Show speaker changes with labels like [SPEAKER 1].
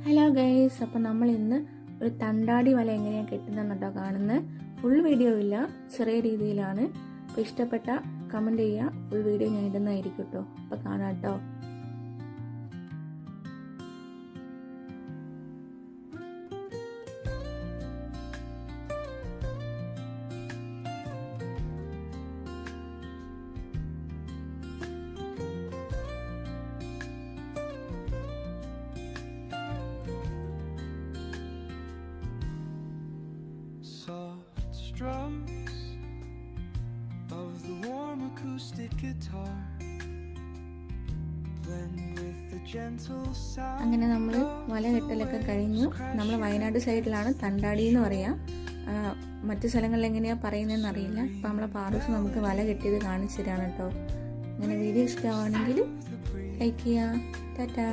[SPEAKER 1] Hello guys, അപ്പോൾ നമ്മൾ ഇന്ന് ഒരു തണ്ടാടി വല എങ്ങനെയാണ് കെട്ടുന്നതെന്ന് കേട്ടോ കാണുന്നത്. ഫുൾ വീഡിയോ ഇല്ല, ചെറിയ രീതിയിലാണ്. അപ്പോൾ ഇഷ്ടപ്പെട്ട കമൻറ്റ് ചെയ്യുക, ഫുൾ വീഡിയോ ഞാൻ ഇടുന്നതായിരിക്കും കേട്ടോ. അപ്പോൾ കാണാം കേട്ടോ.
[SPEAKER 2] Soft strums of the warm acoustic guitar blend with the gentle sound.
[SPEAKER 1] അങ്ങനെ നമ്മൾ വല കെട്ടലൊക്കെ കഴിഞ്ഞു. നമ്മൾ വയനാട് സൈഡിലാണ് തണ്ടാടി എന്ന് പറയാം. മറ്റു സ്ഥലങ്ങളിൽ എങ്ങനെയാണ് പറയുന്നതെന്ന് അറിയില്ല. ഇപ്പം നമ്മളെ പാറൂസ് നമുക്ക് വല കെട്ടിയത് കാണിച്ചു തരാണ് കേട്ടോ. അങ്ങനെ വീഡിയോ ഇഷ്ടമാണെങ്കിൽ ലൈക്ക് ചെയ്യുക. ടാറ്റാ.